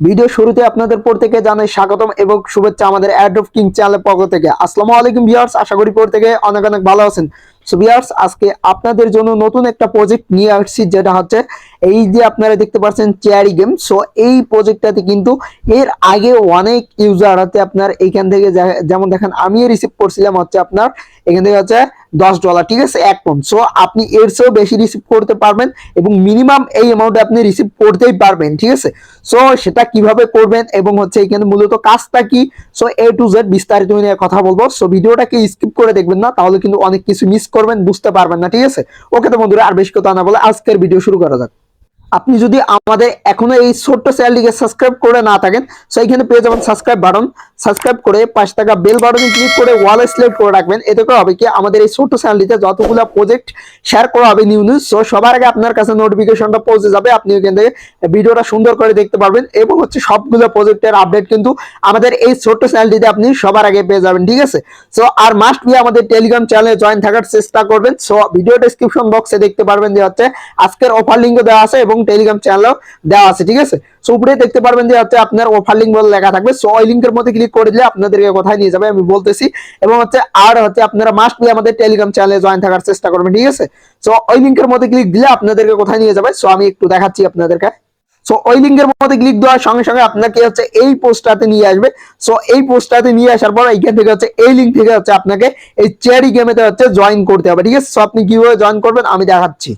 Video শুরুতে আপনাদের প্রত্যেককে জানাই স্বাগতম এবং শুভেচ্ছা আমাদের অ্যাড্রপ কিং চ্যানেলের পক্ষ থেকে। আসসালামু আলাইকুম ভিউয়ার্স, আশা করি প্রত্যেকে অনেক অনেক ভালো আছেন। সো ভিউয়ার্স, আজকে আপনাদের জন্য নতুন একটা প্রজেক্ট নিয়ে আসছি, যেটা হচ্ছে এই যে আপনারা দেখতে পাচ্ছেন চেয়ারি গেম। সো এই প্রজেক্টটাতে কিন্তু এর আগে অনেক ইউজার হচ্ছে আপনার এইখান থেকে যেমন দেখেন আমি রিসিভ করছিলাম হচ্ছে আপনার এখান থেকে হচ্ছে $10, ঠিক আছে, 1 পউন্ড। সো আপনি এর চেয়েও বেশি রিসিভ করতে পারবেন এবং মিনিমাম এই অ্যামাউন্টে আপনি রিসিভ করতেই পারবেন, ঠিক আছে। সো সেটা কিভাবে করবেন এবং হচ্ছে এখানে মূলত কাজটা কি, সো A to Z বিস্তারিত নিয়ে কথা বলবো। সো ভিডিওটাকে স্কিপ করে দেখবেন না, তাহলে কিন্তু অনেক কিছু মিস করবেন, বুঝতে পারবেন না, ঠিক আছে। ওকে তো বন্ধুরা, আর বেশি কথা না বলে আজকের ভিডিও শুরু করা যাক। আপনি যদি আমাদের এখনো এই ছোট্ট চ্যানেলটিকে সাবস্ক্রাইব করে না থাকেন, সো এখানে পেয়ে যাবেন সাবস্ক্রাইব বাটন। সাবস্ক্রাইব করে পাশে থাকা বেল বাটনে ক্লিক করে ওয়ালে সিলেক্ট করে রাখবেন। এতে করে হবে কি, আমাদের এই ছোট্ট চ্যানেলটিতে যতগুলো প্রজেক্ট শেয়ার করা হবে নিউ নিউজ, সো সবার আগে আপনার কাছে নোটিফিকেশনটা পৌঁছে যাবে। আপনি এখান থেকে ভিডিওটা সুন্দর করে দেখতে পারবেন এবং হচ্ছে সবগুলো প্রজেক্টের আপডেট কিন্তু আমাদের এই ছোট্ট চ্যানেলটিতে আপনি সবার আগে পেয়ে যাবেন, ঠিক আছে। সো আর মাস্ট বি আমাদের টেলিগ্রাম চ্যানেলে জয়েন থাকার চেষ্টা করবেন। সো ভিডিও ডেসক্রিপশন বক্সে দেখতে পারবেন যে হচ্ছে আজকের অফার লিঙ্ক দেওয়া আছে এবং টেলিগ্রাম চ্যানেলও দেওয়া আছে, ঠিক আছে। সো উপরে দেখতে পারবেন যে হচ্ছে আপনার অফার লিঙ্ক বলে লেখা থাকবে। সো ওই লিঙ্কের মধ্যে ক্লিক করে দিলে আপনাদেরকে কোথায় নিয়ে যাবে আমি বলতেছি। এবং হচ্ছে আর হচ্ছে আপনারা মাস্ট বি আমাদের টেলিগ্রাম চ্যানেলে জয়েন থাকার চেষ্টা করবেন, ঠিক আছে। সো ওই লিঙ্কের মধ্যে ক্লিক দিলে আপনাদেরকে কোথায় নিয়ে যাবে, সো আমি একটু দেখাচ্ছি আপনাদেরকে। সো ওই লিঙ্কের মধ্যে ক্লিক দেওয়ার সঙ্গে সঙ্গে আপনাকে হচ্ছে এই পোস্টটাতে নিয়ে আসবে। সো এই পোস্টটাতে নিয়ে আসার পর এইখান থেকে হচ্ছে এই লিঙ্ক থেকে হচ্ছে আপনাকে এই চেয়ারি গেমেতে হচ্ছে জয়েন করতে হবে, ঠিক আছে। সো আপনি কিভাবে জয়েন করবেন আমি দেখাচ্ছি।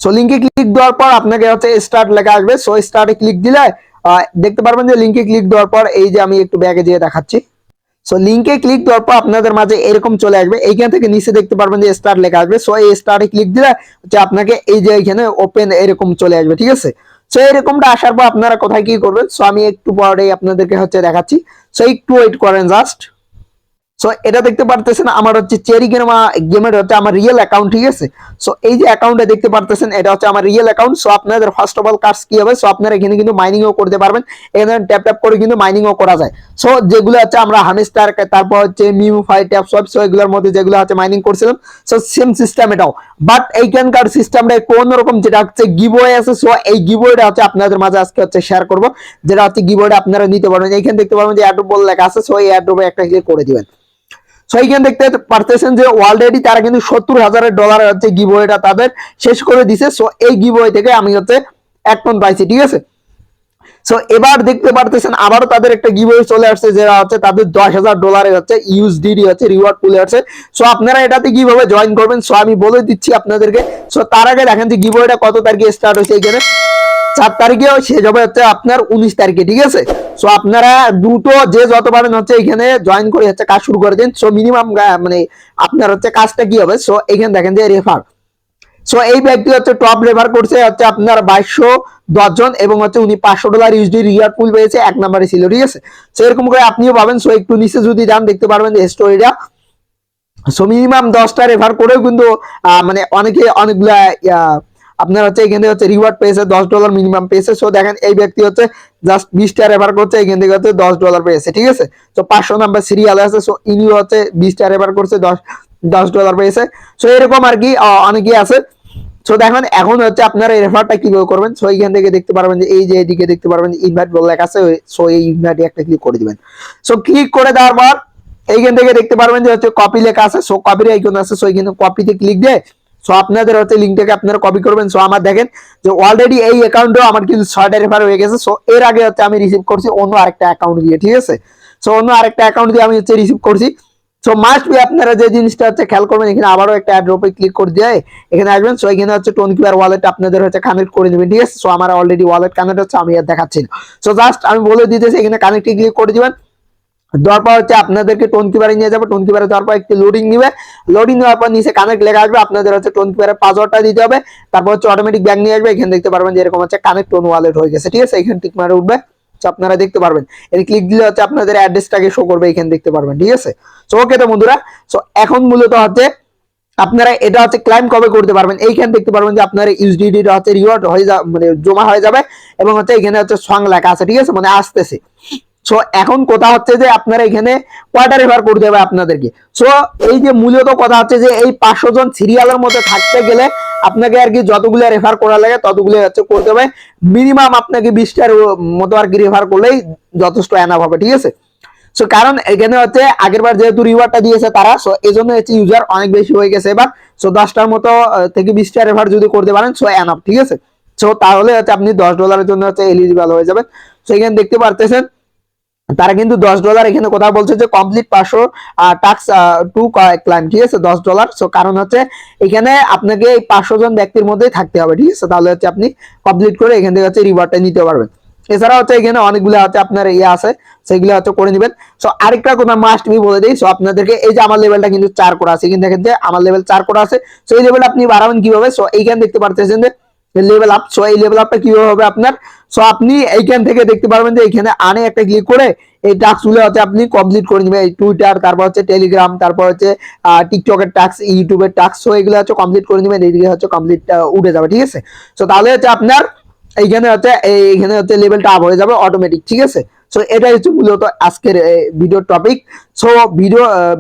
সো লিঙ্কে ক্লিক দেওয়ার পর আপনাকে হচ্ছে স্টার্ট লেখা আসবে। সো স্টার্টে ক্লিক দিলে দেখতে পারবেন যে লিঙ্কে ক্লিক দেওয়ার পর এই যে আমি একটু ব্যাগে যেয়ে দেখাচ্ছি। সো লিঙ্কে ক্লিক দেওয়ার পর আপনাদের মাঝে এরকম চলে আসবে। এইখান থেকে নিচে দেখতে পারবেন যে স্টার্ট লেখা আসবে। সো এই স্টার্টে ক্লিক দিলে হচ্ছে আপনাকে এই যে এখানে ওপেন এরকম চলে আসবে, ঠিক আছে। সো এরকমটা আসার পর আপনারা কোথায় কি করবেন, সো আমি একটু পরে আপনাদেরকে হচ্ছে দেখাচ্ছি। সো একটু ওয়েট করেন জাস্ট। সো এটা দেখতে পারতেছেন আমার হচ্ছে চেরি গেমের হচ্ছে আমার রিয়েল অ্যাকাউন্ট, ঠিক আছে। সো এই যে অ্যাকাউন্টে দেখতে পারতেছেন এটা হচ্ছে আমার রিয়েল অ্যাকাউন্ট। সো আপনাদের ফার্স্ট অফ অল কাজ কি হবে, সো আপনারা এখানে কিন্তু মাইনিংও করতে পারবেন। এখানে ট্যাপ ট্যাপ করে কিন্তু মাইনিংও করা যায়। সো যেগুলো হচ্ছে আমরা হামিস্টার, তারপর হচ্ছে মিউফাই, ট্যাপ সব, সো এগুলোর মধ্যে যেগুলো হচ্ছে মাইনিং করছিলাম, সো সেম সিস্টেম এটাও। বাট এইখানকার সিস্টেমটা একটু অন্যরকম, যেটা হচ্ছে গিভওয়ে আছে। সো এই গিভওয়েটা হচ্ছে আপনাদের মাঝে আজকে হচ্ছে শেয়ার করবো, যেটা হচ্ছে গিভওয়েটা আপনারা নিতে পারবেন। এইখানে দেখতে পারবেন যে অ্যাড্রপ বলে লেখা আছে। সো এই অ্যাড্রপে একটা ক্লিক করে দিবেন। সো এইখানে দেখতে পারতেছেন যে অলরেডি তারা কিন্তু $70,000 হচ্ছে গিভওয়েটা তাদের শেষ করে দিছে। সো এই গিভওয়ে থেকে আমি হচ্ছে 1 পউন্ড পাইছি, ঠিক আছে। সো এবার দেখতে পারতেছেন আবারও তাদের একটা গিভওয়ে চলে আসছে, যেটা হচ্ছে তাদের $10,000 হচ্ছে ইউএসডিটি হচ্ছে রিওয়ার্ড পুলে আসছে। সো আপনারা এটাতে কিভাবে জয়েন করবেন, সো আমি বলে দিচ্ছি আপনাদেরকে। সো তার আগে দেখেন যে গিভওয়েটা কত তারিখে স্টার্ট হয়েছে। এখানে 4 তারিখে শেষ হবে হচ্ছে আপনার 19 তারিখে, ঠিক আছে। সো আপনারা দ্রুত যে যত পারেন হচ্ছে এখানে জয়েন করে হচ্ছে কাজ শুরু করে দিন। সো মিনিমাম মানে আপনার হচ্ছে কাজটা কি হবে, সো এখানে দেখেন যে রেফার। সো এই ব্যক্তি হচ্ছে টপ রেফার করছে হচ্ছে আপনার 2210 জন এবং হচ্ছে উনি $500 ইউএসডি রিওয়ার্ড পুল পেয়েছে, 1 নম্বরে ছিল, ঠিক আছে। সো এরকম করে আপনিও পাবেন। সো একটু নিচে যদি যান দেখতে পারবেন যে স্টোরিটা। সো মিনিমাম 10টা রেফার করেও কিন্তু মানে অনেকে অনেকগুলা আপনার হচ্ছে এখান থেকে হচ্ছে রিওয়ার্ড পেয়েছে, $10 মিনিমাম পেয়েছে। সো দেখেন এই ব্যক্তি হচ্ছে জাস্ট 20টা রেফার করছে, এখান থেকে হচ্ছে $10 পেয়েছে, ঠিক আছে। তো 500 নাম্বার সিরিয়াল আছে। সো ইনিও হচ্ছে 20টা রেফার করছে, $10 পেয়েছে। সো এরকম আর কি অনেকেই আছে। সো দেখেন এখন হচ্ছে আপনারা এই রেফারটা কিভাবে করবেন। সো এইখান থেকে দেখতে পারবেন যে এই যে এদিকে দেখতে পারবেন যে ইনভাইট বলে লেখা আছে। সো এই ইনভাইটে একটা ক্লিক করে দিবেন। সো ক্লিক করে দেওয়ার পর এইখান থেকে দেখতে পারবেন যে হচ্ছে কপি লেখা আছে। সো কপির আইকন আছে। সো এইখানে কপিতে ক্লিক দিয়ে সো আপনাদের হচ্ছে লিঙ্কটাকে আপনারা কপি করবেন। সো আমার দেখেন যে অলরেডি এই অ্যাকাউন্টেও আমার কিন্তু 6টা রেফার হয়ে গেছে। সো এর আগে হচ্ছে আমি রিসিভ করছি অন্য আরেকটা অ্যাকাউন্ট দিয়ে, ঠিক আছে। সো অন্য আরেকটা অ্যাকাউন্ট দিয়ে আমি হচ্ছে রিসিভ করছি। সো মাস্ট বি আপনারা যে জিনিসটা হচ্ছে খেয়াল করবেন, এখানে আবারও একটা অ্যাড্রপে ক্লিক করে দিয়ে এখানে আসবেন। সো এখানে হচ্ছে টোনকিউআর ওয়ালেট আপনাদের হচ্ছে কানেক্ট করে নেবেন, ঠিক আছে। সো আমার অলরেডি ওয়ালেট কানেক্ট হচ্ছে, আমি আর দেখাচ্ছি না। সো জাস্ট আমি বলে দিতেছি এখানে কানেক্টে ক্লিক করে দিবেন। দেওয়ার পর হচ্ছে আপনাদেরকে টোনকিউবারে নিয়ে যাবে। টোনকিউবারে যাওয়ার পর একটু লোডিং নিবে। লোডিং নেওয়ার পর নিচে কানেক্ট লেখা আসবে। আপনাদের হচ্ছে টোনকিউবারের পাসওয়ার্ডটা দিতে হবে। তারপর হচ্ছে অটোমেটিক ব্যাংক নিয়ে আসবে। এখানে দেখতে পারবেন যে এরকম হচ্ছে কানেক্ট টোন ওয়ালেট হয়ে গেছে, ঠিক আছে। এখানে টিক মারে উঠবে। আপনারা দেখতে পারবেন এর ক্লিক দিলে হচ্ছে আপনাদের অ্যাড্রেসটাকে শো করবে, এখানে দেখতে পারবেন, ঠিক আছে। সো ওকে তো বন্ধুরা, সো এখন মূলত হচ্ছে আপনারা এটা হচ্ছে ক্লাইম কবে করতে পারবেন। এইখানে দেখতে পারবেন যে আপনার ইউএসডিটি হচ্ছে রিওয়ার্ড হয়ে যাবে, মানে জমা হয়ে যাবে এবং হচ্ছে এখানে হচ্ছে সং লেখা আছে, ঠিক আছে, মানে আসতেছে। সো এখন কথা হচ্ছে যে আপনারা এখানে কয়টা রেফার করতে হবে আপনাদেরকে। সো এই যে মূলত কথা হচ্ছে যে এই 500 জন সিরিয়ালের মধ্যে থাকতে গেলে আপনাকে আর কি যতগুলো রেফার করা লাগে ততগুলো হচ্ছে করতে হবে। মিনিমাম আপনাকে 20টার মতো আর কি রেফার করলেই যথেষ্ট এনাফ হবে, ঠিক আছে। সো কারণ এখানে হচ্ছে আগেরবার যেহেতু রিওয়ার্ডটা দিয়েছে তারা, সো এই জন্য হচ্ছে ইউজার অনেক বেশি হয়ে গেছে এবার। সো 10টার মতো থেকে 20টা রেফার যদি করতে পারেন সো এনাফ, ঠিক আছে। সো তাহলে হচ্ছে আপনি $10 জন্য হচ্ছে এলিজিবল হয়ে যাবেন। সো এখানে দেখতে পারতেছেন তারা কিন্তু $10 এখানে কথা বলছে যে কমপ্লিট 500 টাস্ক টু ক্লাইম, ঠিক আছে, $10। সো কারণ হচ্ছে এখানে আপনাকে এই 500 জন ব্যক্তির মধ্যেই থাকতে হবে, ঠিক আছে, তাহলে হচ্ছে আপনি কমপ্লিট করে এখান থেকে হচ্ছে রিওয়ার্ডটা নিতে পারবেন। এছাড়া হচ্ছে এখানে অনেকগুলো হচ্ছে আপনার ইয়ে আছে, সেগুলো হচ্ছে করে নেবেন। সো আরেকটা কথা মাস্ট বি বলে দিই, সো আপনাদেরকে এই যে আমার লেভেলটা কিন্তু 4 করা আছে, কিন্তু দেখেন যে আমার লেভেল 4 করা আছে। সো এই লেভেল আপনি বাড়াবেন কিভাবে, সো এইখানে দেখতে পারতেছেন যে লেভেল আপ। সো এই লেভেল আপটা কিভাবে হবে আপনার, সো আপনি এইখান থেকে দেখতে পারবেন যে এখানে আনে একটা ক্লিক করে এই টাস্কগুলো হচ্ছে আপনি কমপ্লিট করে নেবেন। টুইটার, তারপর হচ্ছে টেলিগ্রাম, তারপর হচ্ছে টিকটকের টাস্ক, ইউটিউবের টাস্ক, সো এগুলো হচ্ছে কমপ্লিট করে নেবেন। এইদিকে হচ্ছে কমপ্লিট উঠে যাবে, ঠিক আছে। সো তাহলে হচ্ছে আপনার এইখানে হচ্ছে লেভেলটা আপ হয়ে যাবে অটোমেটিক, ঠিক আছে। সো এটাই হচ্ছে মূলত আজকের ভিডিওর টপিক। সো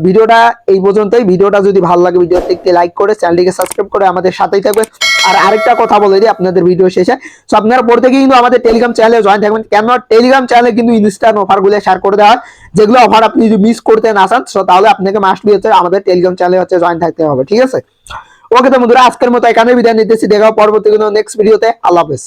ভিডিওটা এই পর্যন্তই। ভিডিওটা যদি ভালো লাগে ভিডিওতে একটি লাইক করে চ্যানেলটিকে সাবস্ক্রাইব করে আমাদের সাথেই থাকবেন। আর আরেকটা কথা বলে দিই আপনাদের ভিডিও শেষে, সো আপনারা প্রত্যেকেই কিন্তু আমাদের টেলিগ্রাম চ্যানেলে জয়েন থাকবেন। কেন টেলিগ্রাম চ্যানেলে কিন্তু ইনস্ট্যান্ট অফারগুলো শেয়ার করে দেওয়া হয়, যেগুলো অফার আপনি যদি মিস করতে না চান সো তাহলে আপনাকে মাস্ট বি হচ্ছে আমাদের টেলিগ্রাম চ্যানেলে হচ্ছে জয়েন থাকতে হবে, ঠিক আছে। ওকে তো বন্ধুরা, আজকের মতো এখানে বিদায় নিতেছি। দেখা হবে পরবর্তী কোনো নেক্সট ভিডিওতে। আল্লাহ হাফেজ।